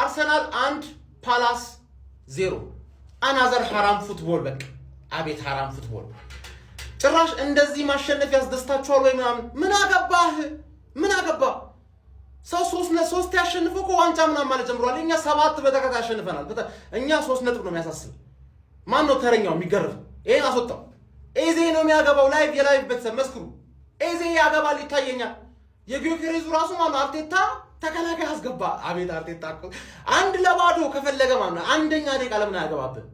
አርሰናል 1 ፓላስ 0 አናዘር ሐራም ፉትቦል በቃ አቤት ሐራም ፉትቦል ጭራሽ እንደዚህ ማሸነፍ ያስደስታችኋል ወይ ምናምን ምን አገባ ሰው 3 ያሸንፈው እኮ ዋንጫ ምናምን ማለት ጀምሯል እኛ 7 በተከታታይ ያሸንፈናል እኛ 3 ነጥብ ነው የሚያሳስብ ማን ነው ተረኛው የሚገርፍ ይሄን አስወጣው ኤዜ ነው የሚያገባው የላይቭ ቤተሰብ መስክሩ ኤዜ ያገባል ይታየኛል የጊዮኬሬዙ ራሱ ማን ነው አርቴታ ተከላካይ አስገባ አቤት አርቴታ አንድ ለባዶ ከፈለገ ማን ነው አንደኛ ደቂቃ ለምን ያገባብን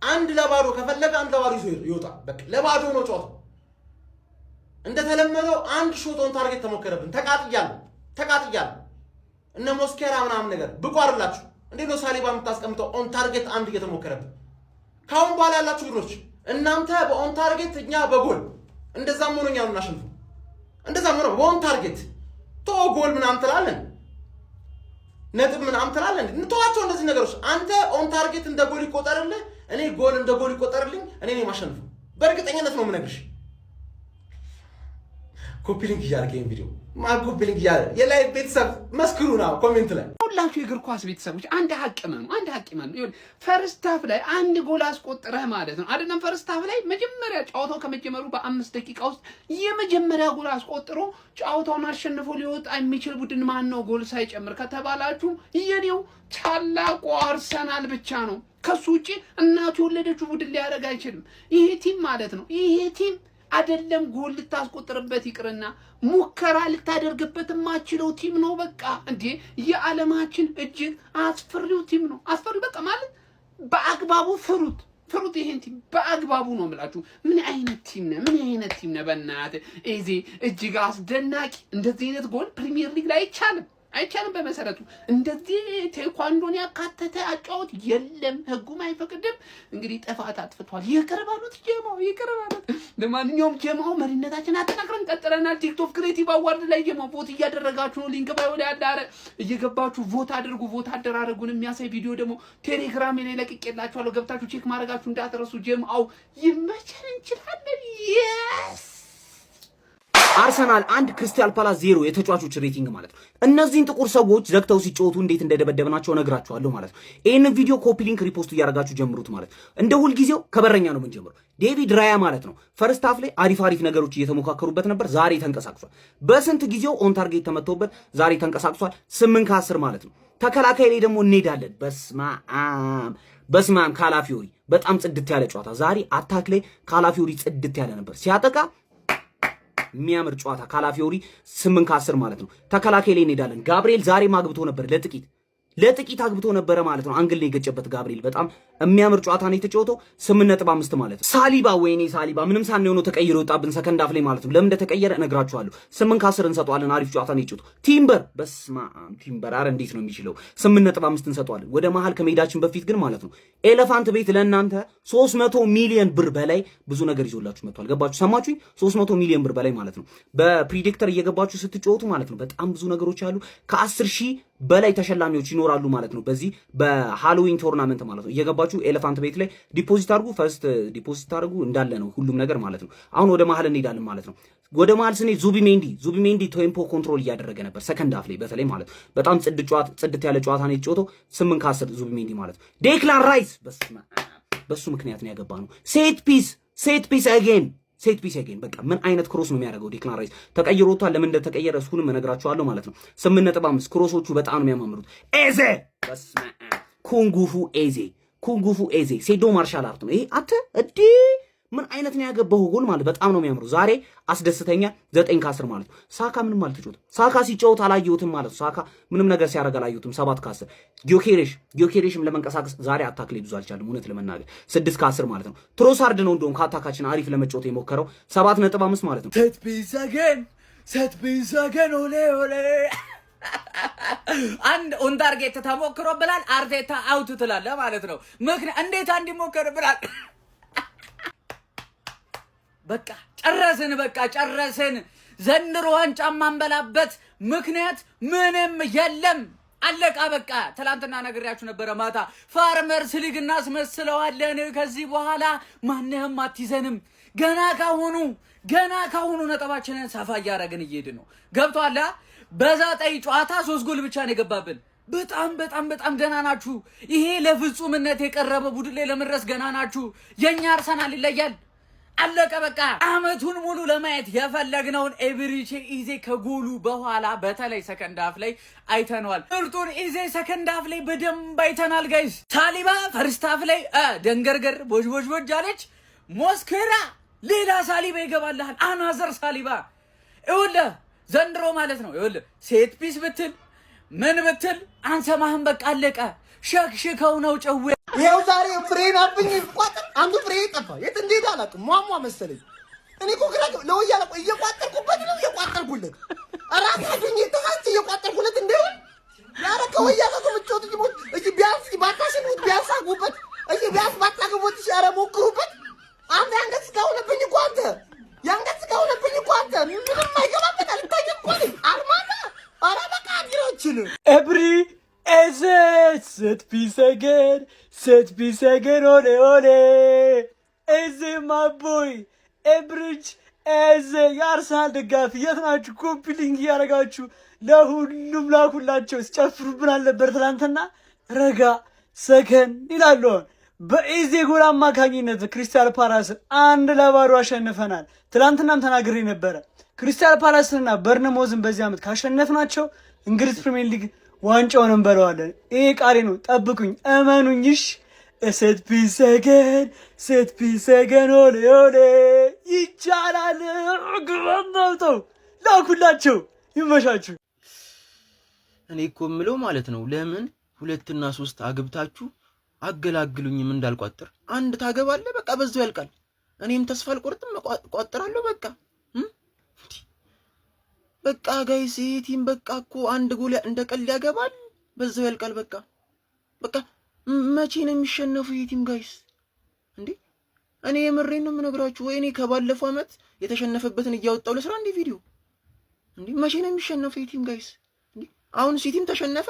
አንድ ለባዶ ከፈለገ አንድ ለባዶ ይወጣ በቃ ለባዶ ነው ጮት እንደተለመደው አንድ ሾት ኦን ታርጌት ተሞከረብን ተቃጥያለሁ እነ ሞስኬራ ምናምን ነገር ብቋርላችሁ እንዴት ነው ሳሊባ የምታስቀምጠው ኦን ታርጌት አንድ እየተሞከረብን ካሁን በኋላ ያላችሁ ግሮች እናንተ በኦን ታርጌት እኛ በጎል እንደዛም ሆኖኛ ነው እናሽንፉ እንደዛም ሆኖ በኦን ታርጌት ጎል ምናምን ትላለን ነጥብ ምናምን ትላለን እንተዋቸው እንደዚህ ነገሮች አንተ ኦን ታርጌት እንደ ጎል ይቆጠርልህ እኔ ጎል እንደ ጎል ይቆጠርልኝ እኔ ነኝ ማሸንፉ በእርግጠኝነት ነው የምነግርሽ ኮፒ ሊንክ ያርገኝ ቪዲዮ ኮፒ ሊንክ የላይቭ ቤተሰብ መስክሩ ነው ኮሜንት ላይ ሁላችሁ የእግር ኳስ ቤተሰቦች አንድ ሀቅ ነው ይሁን ፈርስት ሃፍ ላይ አንድ ጎል አስቆጥረህ ማለት ነው አይደለም ፈርስት ሃፍ ላይ መጀመሪያ ጫውታው ከመጀመሩ በ5 ደቂቃ ውስጥ የመጀመሪያ ጎል አስቆጥሮ ጫውታውን አሸንፎ ሊወጣ የሚችል ቡድን ማን ነው ጎል ሳይጨምር ከተባላችሁ የኔው ታላቁ አርሰናል ብቻ ነው ከሱ ውጪ እናቱ የወለደችው ቡድን ሊያደርግ አይችልም ይሄ ቲም ማለት ነው ይሄ ቲም አይደለም ጎል ልታስቆጥርበት ይቅርና ሙከራ ልታደርግበት ማችለው ቲም ነው በቃ እንዴ የዓለማችን እጅግ አስፈሪው ቲም ነው አስፈሪው በቃ ማለት በአግባቡ ፍሩት ይሄን ቲም በአግባቡ ነው የምላችሁ ምን አይነት ቲም ነው በእናትህ ኤዜ እጅግ አስደናቂ እንደዚህ አይነት ጎል ፕሪሚየር ሊግ ላይ አይቻልም በመሰረቱ እንደዚህ ቴኳንዶን ያካተተ አጫውት የለም ህጉም አይፈቅድም እንግዲህ ጥፋት አጥፍቷል ይቅርባሉት ጀማው ለማንኛውም ጀማው መሪነታችን አጠናክረን ቀጥለናል ቲክቶክ ክሬቲቭ አዋርድ ላይ ጀማው ቮት እያደረጋችሁ ነው ሊንክ ባዮ ላይ አለ እየገባችሁ ቮት አድርጉ ቮት አደራረጉን የሚያሳይ ቪዲዮ ደግሞ ቴሌግራም ላይ ለቅቄላችኋለሁ ገብታችሁ ቼክ ማድረጋችሁ እንዳትረሱ ጀማው ይመቸን እንችላለን yes አርሰናል 1 ክሪስታል ፓላስ 0 የተጫዋቾች ሬቲንግ ማለት ነው እነዚህን ጥቁር ሰዎች ዘግተው ሲጫወቱ እንዴት እንደደበደብናቸው ነግራችኋለሁ ማለት ነው ይሄን ቪዲዮ ኮፒ ሊንክ ሪፖስት ያደርጋችሁ ጀምሩት ማለት እንደ ሁሉ ጊዜው ከበረኛ ነው የምንጀምረው ዴቪድ ራያ ማለት ነው ፈርስት ሃፍ ላይ አሪፍ ነገሮች እየተሞካከሩበት ነበር ዛሬ ተንቀሳቅሷል በስንት ጊዜው ኦን ታርጌት ተመተውበት ዛሬ ተንቀሳቅሷል 8 ከ10 ማለት ነው ተከላካይ ላይ ደግሞ እንሄዳለን በስማም ካላፊዮሪ በጣም ጽድት ያለ ጨዋታ ዛሬ አታክ ላይ ካላፊዮሪ ጽድት ያለ ነበር ሲያጠቃ የሚያምር ጨዋታ ካላፊዮሪ 8 ከ10 ማለት ነው ተከላካይ ላይ እንሄዳለን ጋብሪኤል ዛሬ ማግብቶ ነበር ለጥቂት አግብቶ ነበር ማለት ነው አንግል ላይ ገጨበት ጋብሪኤል በጣም የሚያምር ጨዋታ ነው የተጫወተው 8.5 ማለት ነው ሳሊባ ወይኔ ሳሊባ ምንም ሳን ነው ተቀይሮ ወጣብን ሰከንድ ሃፍ ላይ ማለት ነው ለምን እንደተቀየረ እነግራችኋለሁ 8 ከ10 እንሰጣለን አሪፍ ጨዋታ ነው የተጫወተው ቲምበር በስማም ቲምበር አረ እንዴት ነው የሚችለው 8.5 እንሰጣለን ወደ መሃል ከመሄዳችን በፊት ግን ማለት ነው ኤሌፋንት ቤት ለእናንተ 300 ሚሊዮን ብር በላይ ብዙ ነገር ይዞላችሁ መጥቷል ገባችሁ ሰማችሁኝ 300 ሚሊዮን ብር በላይ ማለት ነው በፕሪዲክተር እየገባችሁ ስትጫወቱ ማለት ነው በጣም ብዙ ነገሮች አሉ ከ10,000 በላይ ተሸላሚዎች ይኖራሉ ማለት ነው በዚህ በሃሎዊን ቶርናመንት ማለት ነው እየገባችሁ ኤሌፋንት ቤት ላይ ዲፖዚት አድርጉ ፈርስት ዲፖዚት አድርጉ እንዳለ ነው ሁሉም ነገር ማለት ነው አሁን ወደ መሃል እንሄዳለን ማለት ነው ወደ መሃል ስንሄድ ዙቢሜንዲ ቴምፖ ኮንትሮል እያደረገ ነበር ሰከንድ ሃፍ ላይ በተለይ ማለት በጣም ጽድት ያለ ጨዋታ ነው የተጫወተው 8 ከ10 ዙቢሜንዲ ማለት ዴክላን ራይስ በሱ ምክንያት ነው ያገባነው ሴት ፒስ አጌን በቃ ምን አይነት ክሮስ ነው የሚያደርገው ዴክላን ራይስ ተቀይሮታል ለምን እንደተቀየረ እሱንም እነግራችኋለሁ ማለት ነው 8.5 ክሮሶቹ በጣም ነው የሚያማምሩት ኤዜ ኩንጉፉ ኤዜ ሴዶ ማርሻል አርት ነው ይሄ አተ ምን አይነት ነው ያገባው ጎል ማለት በጣም ነው የሚያምሩ ዛሬ አስደስተኛ 9 ከ10 ማለት ነው ሳካ ምንም ማለት ተጫወተ ሳካ ሲጫወት አላየሁትም ማለት ነው ሳካ ምንም ነገር ሲያደርግ አላየሁትም 7 ከ10 ጊዮኬሬሽም ለመንቀሳቀስ ዛሬ አታክ ላይ ብዙ አልቻለም እውነት ለመናገር 6 ከ10 ማለት ነው ትሮሳርድ ነው እንደውም ከአታካችን አሪፍ ለመጫወት የሞከረው 7.5 ማለት ነው set piece again ኦሌ አንድ ኦን ታርጌት ተሞክሮ ብላል አርቴታ አውት ትላለ ማለት ነው ምክንያት እንዴት አንድ ሞከረ ብላል በቃ ጨረስን ዘንድሮ ዋንጫ ማንበላበት ምክንያት ምንም የለም አለቃ በቃ ትላንትና ነግሬያችሁ ነበር ማታ ፋርመርስ ሊግ እናስመስለዋለን ከዚህ በኋላ ማንንም አትይዘንም ገና ካሁኑ ነጥባችንን ሰፋ ያረግን እየሄድን ነው ገብቷላ በዛጣይ ጨዋታ 3 ጎል ብቻ ነው የገባብን በጣም በጣም በጣም ገና ናችሁ። ይሄ ለፍጹምነት የቀረበ ቡድን ላይ ለመድረስ ገና ናችሁ። የኛ አርሰናል ይለያል። አለቀ በቃ። አመቱን ሙሉ ለማየት የፈለግነውን ኤብሪቼ ኢዜ ከጎሉ በኋላ በተለይ ሰከንድ ሃፍ ላይ አይተነዋል። ምርጡን ኢዜ ሰከንድ ሃፍ ላይ በደንብ አይተናል ጋይስ። ሳሊባ ፈርስት ሃፍ ላይ ደንገርገር ቦጅ አለች። ሞስኬራ ሌላ ሳሊባ ይገባልሃል። አናዘር ሳሊባ ይኸውልህ ዘንድሮ ማለት ነው። ይኸውልህ ሴት ፒስ ብትል ምን ብትል አንሰማህም። በቃ አለቀ። ሸክሽከው ነው ጨው ይኸው ዛሬ ፍሬን አብኝ ቋጥር አንዱ ፍሬ ጠፋ። የት እንዴት አላውቅም። ሟሟ መሰለኝ። እኔ እኮ ግራ ለወያለ እየቋጠርኩበት ነው እየቋጠርኩለት አራታዱኝ ተካች እየቋጠርኩለት እንደው ያረ ከወያለ ከመጮት ጅሞት እጂ ቢያንስ ባታሽኑት ቢያንስ አጉበት እጂ ቢያንስ ባታገቦት ሻረ ሞክሩበት። አንተ አንገት ስታውለብኝ እኮ አንተ ያንገት ስታውለብኝ እኮ አንተ ምንም አይገባበት አልታየም እኮ አርማና አረ በቃ አድሮችን ኤብሪ set piece again, ole. Eze, my boy. Ebridge, Eze, የአርሰናል ደጋፊ የት ናችሁ? ኮምፒሊንግ ያረጋችሁ ለሁሉም ላኩላቸው። ሲጨፍሩብናል ነበር ትናንትና። ረጋ ሰከን ይላሉ። በኢዜ ጎል አማካኝነት ክሪስታል ፓላስን 1-0 አሸንፈናል። ትናንትናም ተናግሬ ነበረ። ክሪስታል ፓላስንና በርነሞዝን በዚህ ዓመት ካሸነፍናቸው እንግሊዝ ፕሪሚየር ሊግ ዋንጫውን እንበለዋለን። ይሄ ቃሌ ነው። ጠብቁኝ፣ እመኑኝሽ። set piece again, ole. ይቻላል። ግረምተው ላኩላቸው። ይመሻችሁ። እኔ እኮ የምለው ማለት ነው ለምን 2 እና 3 አግብታችሁ አገላግሉኝም እንዳልቋጥር። አንድ ታገባለህ በቃ በዛው ያልቃል። እኔም ተስፋ አልቆርጥም እቋጥራለሁ በቃ በቃ ጋይስ ቲም በቃ እኮ አንድ ጎል እንደቀል ያገባል በዛው ያልቃል። በቃ መቼ ነው የሚሸነፉ ቲም ጋይስ እንዴ? እኔ የምሬን ነው የምነግራችሁ። ወይ እኔ ከባለፈው አመት የተሸነፈበትን እያወጣው ለስራ እንዴ ቪዲዮ እንዴ መቼ ነው የሚሸነፉ ቲም ጋይስ እንዴ? አሁን ሲቲም ተሸነፈ፣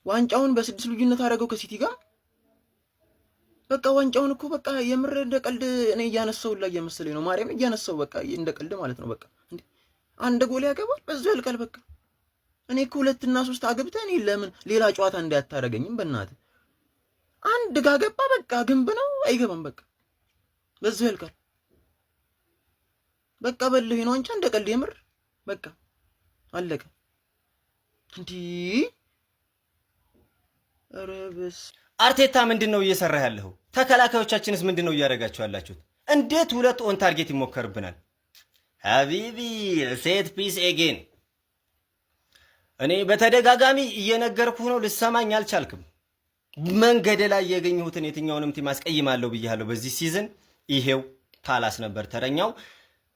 ዋንጫውን በ6 ልዩነት አደረገው ከሲቲ ጋር። በቃ ዋንጫውን እኮ በቃ የምር እንደቀልድ እኔ እያነሳው ላይ እየመሰለኝ ነው። ማርያም እያነሳው በቃ እንደቀልድ ማለት ነው። በቃ እንዴ አንድ ጎል ያገባል በዛው ያልቃል። በቃ እኔ እኮ 2 እና 3 አግብተህ እኔ ለምን ሌላ ጨዋታ እንዳያታረገኝም በእናትህ አንድ ጋገባ በቃ ግንብ ነው አይገባም። በቃ በዛው ያልቃል። በቃ በልህ ነው አንቺ እንደቀልድ የምር በቃ አለቀ። እንዴ አረብስ አርቴታ ምንድነው እየሰራ ያለው? ተከላካዮቻችንስ ምንድነው እያደረጋችሁ ያላችሁት? እንዴት 2 ኦን ታርጌት ይሞከርብናል? ሀቢቢ ሴት ፒስ ኤጌን። እኔ በተደጋጋሚ እየነገርኩ ነው፣ ልሰማኝ አልቻልክም። መንገድ ላይ ያገኘሁትን የትኛውንም ቲም አስቀይማለሁ ብያለሁ በዚህ ሲዝን። ይሄው ፓላስ ነበር ተረኛው።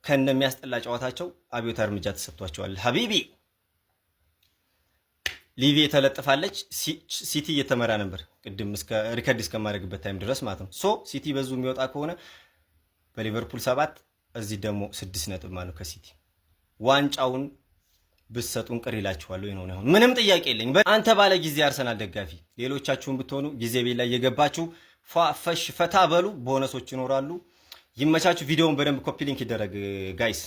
ከነሚያስጠላ ጨዋታቸው አብዮታ እርምጃ ተሰጥቷቸዋል። ሀቢቢ ሊቪ ተለጥፋለች። ሲቲ እየተመራ ነበር ቅድም እስከ ሪከርድ እስከማድረግበት ታይም ድረስ ማለት ነው። ሶ ሲቲ በዙ የሚወጣ ከሆነ በሊቨርፑል 7 እዚህ ደግሞ 6 ነጥብ ማለት ነው ከሲቲ። ዋንጫውን ብትሰጡን ቅር ይላችኋል ወይ ነው? አሁን ምንም ጥያቄ የለኝ። አንተ ባለ ጊዜ አርሰናል ደጋፊ ሌሎቻችሁን ብትሆኑ ጊዜ ቤት ላይ እየገባችሁ ፈሽ ፈታ በሉ። ቦነሶች ይኖራሉ። ይመቻችሁ። ቪዲዮውን በደንብ ኮፒ ሊንክ ይደረግ ጋይስ።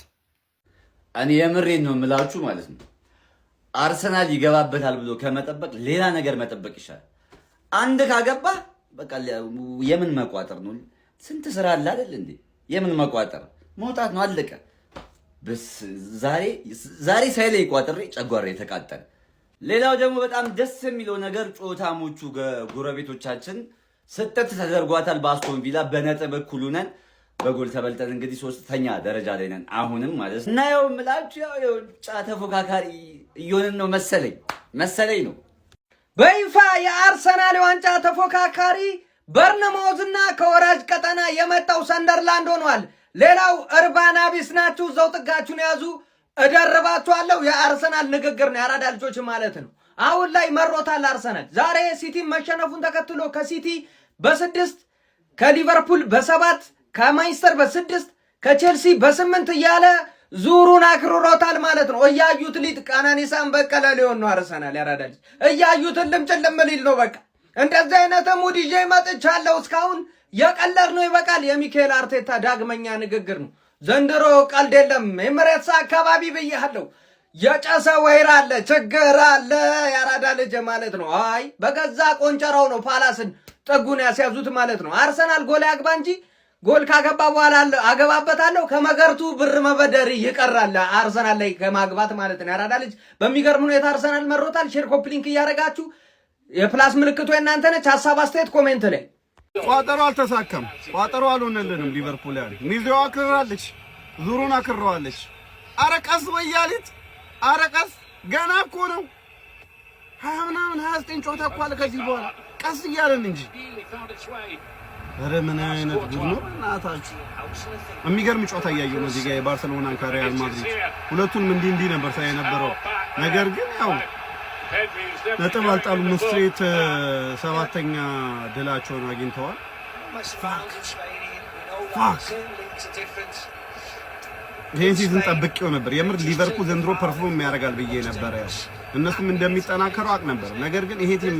እኔ የምሬን ነው የምላችሁ ማለት ነው። አርሰናል ይገባበታል ብሎ ከመጠበቅ ሌላ ነገር መጠበቅ ይሻላል። አንድ ካገባ በቃ የምን መቋጠር ነው? ስንት ስራ አለ አይደል እንዴ? የምን መቋጠር መውጣት ነው አለቀ። በስ ዛሬ ሳይለ ይቋጥሬ ጨጓሬ ተቃጠለ። ሌላው ደግሞ በጣም ደስ የሚለው ነገር ጮታሞቹ ጎረቤቶቻችን ስጠት ተደርጓታል በአስቶን ቪላ በነጥብ እኩል ነን። በጎል ተበልጠን እንግዲህ 3ኛ ደረጃ ላይ ነን አሁንም ማለት ነው። እና ያው ምላችሁ ያው ጫ ተፎካካሪ እየሆንን ነው መሰለኝ ነው። በይፋ የአርሰናል ዋንጫ ተፎካካሪ በርነማውዝና ከወራጅ ቀጠና የመጣው ሰንደርላንድ ሆኗል። ሌላው እርባና ቢስ ናችሁ፣ እዛው ጥጋችሁን ያዙ፣ እደርባችኋለሁ። የአርሰናል ንግግር ነው፣ ያራዳ ልጆች ማለት ነው። አሁን ላይ መሮታል አርሰናል። ዛሬ ሲቲ መሸነፉን ተከትሎ ከሲቲ በ6 ከሊቨርፑል በ7 ከማንቸስተር በ6 ከቼልሲ በ8 እያለ ዙሩን አክርሮታል ማለት ነው። እያዩት ሊጥ ቀነኒሳን በቀለ ሊሆን ነው አርሰናል። ያራዳ ልጅ እያዩት ልምጭልም ሊል ነው። በቃ እንደዚህ አይነት ሙድ ይዤ መጥቻለሁ። እስካሁን የቀለር ነው ይበቃል። የሚካኤል አርቴታ ዳግመኛ ንግግር ነው። ዘንድሮ ቀልድ የለም። ኤምሬትስ አካባቢ ብያለሁ። የጨሰ ወይራ አለ፣ ችግር አለ። ያራዳ ልጅ ማለት ነው። አይ በገዛ ቆንጨራው ነው ፓላስን ጥጉን ያስያዙት ማለት ነው። አርሰናል ጎል ያግባ እንጂ ጎል ካገባ በኋላ አገባበታለሁ ከመገርቱ ብር መበደር ይቀራል። አርሰናል ላይ ከማግባት ማለት ነው። ያራዳ ልጅ በሚገርም ሁኔታ አርሰናል መሮታል። ሼር ኮፒ ሊንክ እያደረጋችሁ የፕላስ ምልክቱ የእናንተ ነች። ሀሳብ አስተያየት ኮሜንት ላይ። ቋጠሮ አልተሳካም፣ ቋጠሮ አልሆነልንም። ሊቨርፑል ያለ ሚዜዋ አክራለች፣ ዙሩን አክራዋለች። አረ ቀስ በያሊት አረ ቀስ ገና እኮ ነው 20 ምናምን 29 ጨዋታ እኮ አለ ከዚህ በኋላ ቀስ እያለን እንጂ። አረ ምን አይነት ጉድ ነው እናታችሁ! የሚገርም ጨዋታ እያየሁ ነው እዚህ ጋር የባርሰሎና ከሪያል ማድሪድ ሁለቱንም እንዲህ ነበር ሳይ የነበረው። ነገር ግን ያው ነጥብ አልጣሉም። ስትሬት 7ኛ ድላቸውን አግኝተዋል። ይሄን ሲዝን ጠብቄው ነበር የምር ሊቨርፑል ዘንድሮ ፐርፎርም ያደርጋል ብዬ ነበር። ያው እነሱም እንደሚጠናከሩ አቅ ነበር። ነገር ግን ይሄ ቲም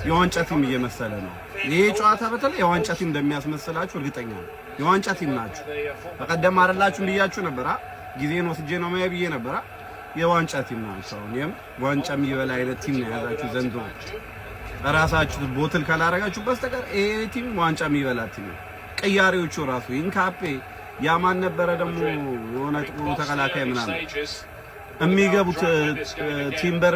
የዋንጫ ቲም እየመሰለ ነው። ይሄ ጨዋታ በተለይ የዋንጫ ቲም እንደሚያስመስላችሁ እርግጠኛ ነኝ። የዋንጫ ቲም ናችሁ። በቀደም አይደላችሁ ብያችሁ ነበር። ጊዜን ወስጄ ነው ማየ ብዬ ነበር። የዋንጫ ቲም ናችሁ። አሁን ዋንጫ የሚበላ አይነት ቲም ነው ያዛችሁ ዘንድሮ። ራሳችሁ ቦትል ካላረጋችሁ በስተቀር ይሄ ቲም ዋንጫ የሚበላ ቲም ነው። ቅያሬዎቹ ራሱ ኢንካፔ ያማን ነበረ ደግሞ የሆነ ጥሩ ተከላካይ ምናምን የሚገቡት ቲምበር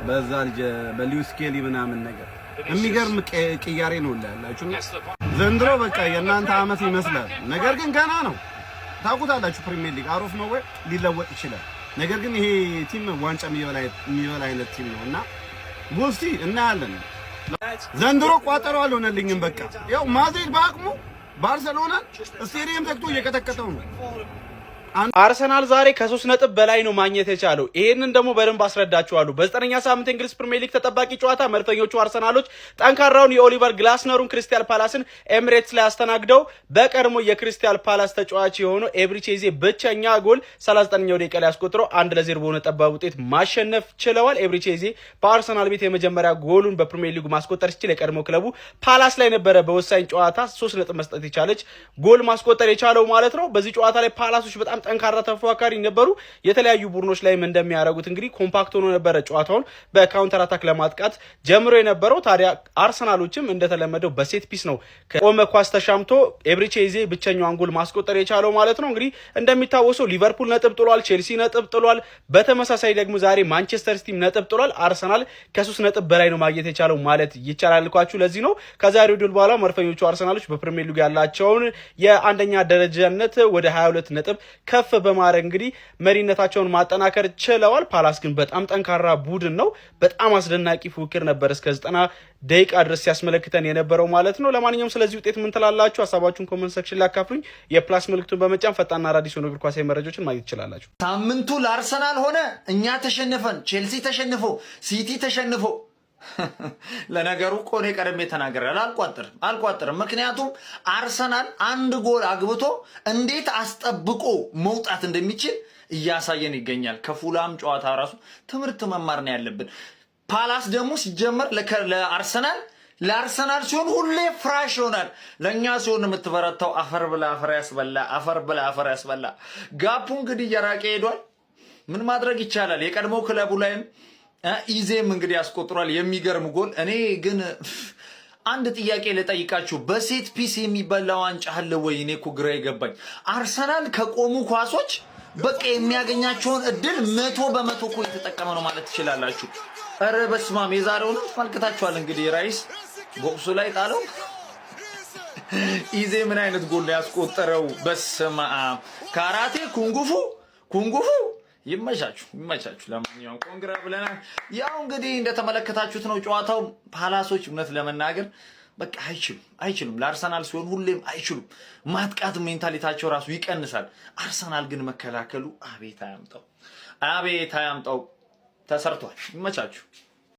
በዛ ልጅ በሉዊስ ኬሊ ምናምን ነገር የሚገርም ቅያሬ ነው ያላችሁ። ዘንድሮ በቃ የእናንተ አመት ይመስላል። ነገር ግን ገና ነው። ታውቁታላችሁ ፕሪሚየር ሊግ አሮፍ ነው ወይ ሊለወጥ ይችላል። ነገር ግን ይሄ ቲም ዋንጫ የሚበላ አይነት ቲም ነው እና ውስቲ እናያለን። ዘንድሮ ቋጠሮ አልሆነልኝም። በቃ ያው ማድሪድ በአቅሙ ባርሰሎና ስቴዲየም ተክቶ እየቀጠቀጠው ነው። አርሰናል ዛሬ ከ3 ነጥብ በላይ ነው ማግኘት የቻለው። ይሄንን ደግሞ በደንብ አስረዳችኋለሁ። በ9ኛ ሳምንት እንግሊዝ ፕሪሚየር ሊግ ተጠባቂ ጨዋታ መድፈኞቹ አርሰናሎች ጠንካራውን የኦሊቨር ግላስነሩን ክሪስታል ፓላስን ኤሚሬትስ ላይ አስተናግደው በቀድሞ የክሪስታል ፓላስ ተጫዋች የሆነው ኤብሪቼዜ ብቸኛ ጎል 39ኛው ደቂቃ ላይ አስቆጥረው 1-0 በሆነ ጠባብ ውጤት ማሸነፍ ችለዋል። ኤብሪቼዜ በአርሰናል ቤት የመጀመሪያ ጎሉን በፕሪሚየር ሊጉ ማስቆጠር ሲችል የቀድሞ ክለቡ ፓላስ ላይ ነበረ በወሳኝ ጨዋታ 3 ነጥብ መስጠት የቻለች ጎል ማስቆጠር የቻለው ማለት ነው። በዚህ ጨዋታ ላይ ፓላሶች በጣም ጠንካራ ተፎካካሪ ነበሩ። የተለያዩ ቡድኖች ላይም እንደሚያደርጉት እንግዲህ ኮምፓክት ሆኖ ነበረ ጨዋታውን በካውንተር አታክ ለማጥቃት ጀምሮ የነበረው። ታዲያ አርሰናሎችም እንደተለመደው በሴት ፒስ ነው ከቆመ ኳስ ተሻምቶ ኤብሪቼዜ ብቸኛውን ጎል ማስቆጠር የቻለው ማለት ነው። እንግዲህ እንደሚታወሰው ሊቨርፑል ነጥብ ጥሏል፣ ቼልሲ ነጥብ ጥሏል። በተመሳሳይ ደግሞ ዛሬ ማንቸስተር ሲቲም ነጥብ ጥሏል። አርሰናል ከ3 ነጥብ በላይ ነው ማግኘት የቻለው ማለት ይቻላል ልኳችሁ። ለዚህ ነው ከዛሬው ድል በኋላ መድፈኞቹ አርሰናሎች በፕሪሚየር ሊግ ያላቸውን የአንደኛ ደረጃነት ወደ 22 ነጥብ ከፍ በማድረግ እንግዲህ መሪነታቸውን ማጠናከር ችለዋል። ፓላስ ግን በጣም ጠንካራ ቡድን ነው። በጣም አስደናቂ ፉክክር ነበር እስከ 90 ደቂቃ ድረስ ሲያስመለክተን የነበረው ማለት ነው። ለማንኛውም ስለዚህ ውጤት ምን ትላላችሁ? ሀሳባችሁን ኮሜንት ሴክሽን ላይ አካፍሉኝ። የፕላስ ምልክቱን በመጫን ፈጣንና አዳዲስ የሆኑ እግር ኳሳዊ መረጃዎችን ማግኘት ትችላላችሁ። ሳምንቱ ለአርሰናል ሆነ እኛ ተሸንፈን ቼልሲ ተሸንፎ ሲቲ ተሸንፎ ለነገሩ እኮ እኔ ቀደም ተናግሬያለሁ። አልቋጥርም። ምክንያቱም አርሰናል አንድ ጎል አግብቶ እንዴት አስጠብቆ መውጣት እንደሚችል እያሳየን ይገኛል። ከፉላም ጨዋታ ራሱ ትምህርት መማር ነው ያለብን። ፓላስ ደግሞ ሲጀመር ለአርሰናል ሲሆን ሁሌ ፍራሽ ይሆናል። ለእኛ ሲሆን የምትበረታው አፈር ብላ አፈር ያስበላ። ጋፑ እንግዲህ እየራቀ ሄዷል። ምን ማድረግ ይቻላል? የቀድሞ ክለቡ ላይም ኢዜም እንግዲህ ያስቆጥሯል የሚገርም ጎል። እኔ ግን አንድ ጥያቄ ልጠይቃችሁ፣ በሴት ፒስ የሚበላ ዋንጫ አለ ወይ? እኔ እኮ ግራ ይገባኝ። አርሰናል ከቆሙ ኳሶች በቃ የሚያገኛቸውን እድል 100% እኮ የተጠቀመ ነው ማለት ትችላላችሁ። ኧረ በስመ አብ! የዛሬውንም ተመልክታችኋል እንግዲህ ራይስ ቦክሱ ላይ ጣለው። ኢዜ ምን አይነት ጎል ያስቆጠረው! በስመ አብ! ካራቴ ኩንጉፉ ይመቻችሁ። ለማንኛውም ኮንግራ ብለናል። ያው እንግዲህ እንደተመለከታችሁት ነው ጨዋታው። ፓላሶች እውነት ለመናገር በቃ አይችሉም። ለአርሰናል ሲሆን ሁሌም አይችሉም። ማጥቃት ሜንታሊታቸው ራሱ ይቀንሳል። አርሰናል ግን መከላከሉ አቤት አያምጣው ተሰርቷል። ይመቻችሁ።